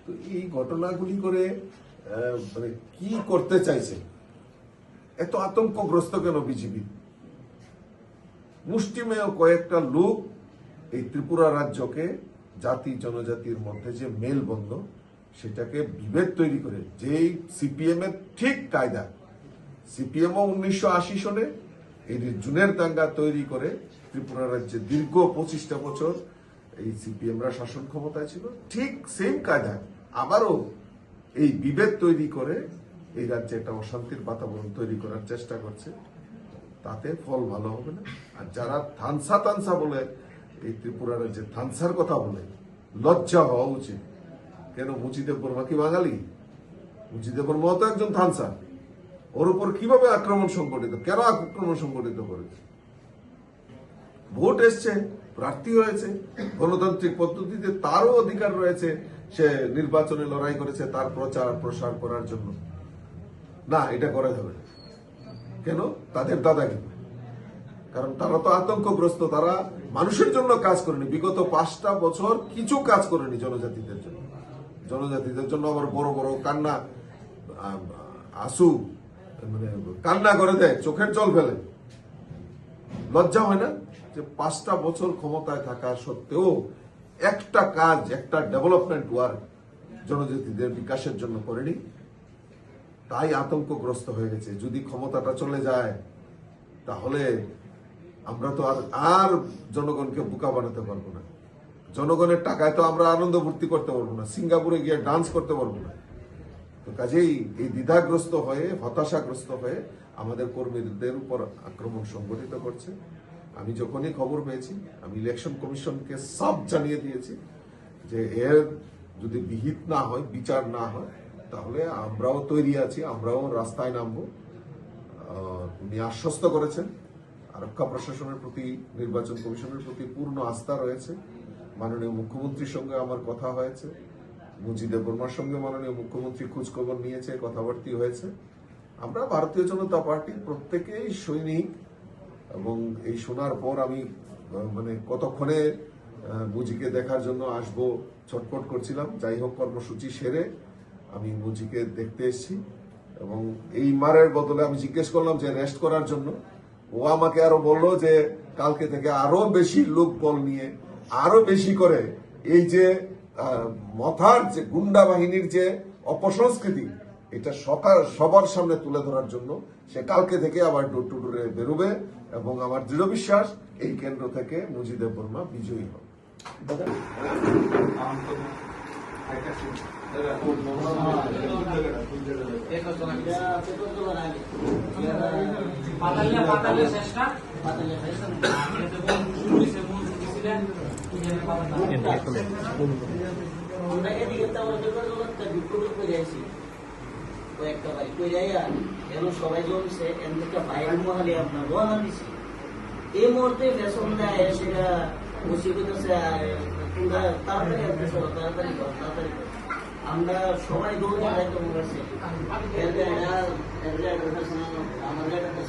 তো এই ঘটনাগুলি করে মানে কি করতে চাইছে, এত আতঙ্কগ্রস্ত কেন বিজেপি? মুষ্টিমেয় কয়েকটা লোক এই ত্রিপুরা রাজ্যকে জাতি জনজাতির মধ্যে যে মেলবন্ধন সেটাকে বিভেদ তৈরি করে, যেই সিপিএম এর ঠিক কায়দা, সিপিএম 1980 সনে এই জুনের দাঙ্গা তৈরি করে ত্রিপুরা রাজ্যে দীর্ঘ 25টা বছর এই সিপিএমরা শাসন ক্ষমতায় ছিল, ঠিক সেম কায়দা আবারও এই বিভেদ তৈরি করে এই রাজ্যে একটা অশান্তির বাতাবরণ তৈরি করার চেষ্টা করছে। তাতে ফল ভালো হবে না। আর যারা থানসা বলে এই ত্রিপুরা রাজ্যে থানসার কথা বলে, লজ্জা হওয়া উচিত। কেন? মুচিদেব বর্মা কি বাঙালি? মুচিদেব বর্মা তো একজন থানসা। ওর উপর কিভাবে আক্রমণ সংগঠিত, কেন আক্রমণ সংগঠিত করেছে? ভোট এসছে, প্রার্থী হয়েছে, গণতান্ত্রিক পদ্ধতিতে তারও অধিকার রয়েছে, সে নির্বাচনে লড়াই করেছে তার প্রচার প্রসার করার জন্য। না, এটা করা যাবে না। কেন? তাদের দাদাগিরি। কারণ তারা তো আতঙ্কগ্রস্ত, তারা মানুষের জন্য কাজ করেনি, বিগত 5টা বছর কিছু কাজ করেনি জনজাতিদের জন্য। জনজাতিদের জন্য আবার বড় বড় কান্না আসু মানে কান্না করে দেয়, চোখের জল ফেলে। লজ্জা হয় না যে 5টা বছর ক্ষমতায় থাকা সত্ত্বেও একটা কাজ, একটা ডেভেলপমেন্ট ওয়ার্ক জনজাতিদের বিকাশের জন্য করেনি? তাই আতঙ্কগ্রস্ত হয়ে গেছে। যদি ক্ষমতাটা চলে যায় তাহলে আমরা তো আর জনগণকে বোকা বানাতে পারবো না। জনগণের টাকায় তো আমরা আনন্দ ভর্তি করতে পারবো না, সিঙ্গাপুরে গিয়ে ডান্স করতে পারবো না। তো কাজেই এই দ্বিধাগ্রস্ত হয়ে, হতাশাগ্রস্ত হয়ে আমাদের কর্মীদের উপর আক্রমণ সংগঠিত করছে। আমি যখনই খবর পেয়েছি আমি ইলেকশন কমিশনকে সব জানিয়ে দিয়েছি যে এর যদি বিহিত না হয়, বিচার না হয়, তাহলে আমরাও তৈরি আছি, আমরাও রাস্তায় নামবো। উনি আশ্বস্ত করেছেন। আরক্ষা প্রশাসনের প্রতি, নির্বাচন কমিশনের প্রতি পূর্ণ আস্থা রয়েছে। মাননীয় মুখ্যমন্ত্রীর সঙ্গে আমার কথা হয়েছে, মুজিদেব বর্মার সঙ্গে মাননীয় মুখ্যমন্ত্রী খোঁজখবর নিয়েছে, কথাবার্তা হয়েছে। আমরা ভারতীয় জনতা পার্টির প্রত্যেকেই সৈনিক, এবং এই শোনার পর আমি মানে কতক্ষণে মুজিকে দেখার জন্য আসব ছটফট করছিলাম। যাই হোক, কর্মসূচি সেরে আমি মুজিকে দেখতে এসেছি, এবং এই মারের বদলে আমি জিজ্ঞেস করলাম যে রেস্ট করার জন্য। ও আমাকে আরো বললো যে কালকে থেকে আরো বেশি লোক বল নিয়ে, আরো বেশি করে এই যে মথার যে গুন্ডা বাহিনীর যে অপসংস্কৃতি, এটা সবার সামনে তুলে ধরার জন্য সে কালকে থেকে আবার ডোর টু ডোরে বেরোবে, এবং আমার দৃঢ় বিশ্বাস এই কেন্দ্র থেকে মুজিদেব বর্মা বিজয়ী হবে। সবাই জমছে বাইরের মহালে আপনার রওনা দিছি। এই মুহূর্তে বেসন দেয় সেটা বসে করতেছে, তাড়াতাড়ি আমরা সবাই দৌড়ে দায়িত্ব করছি। আমাদের একটা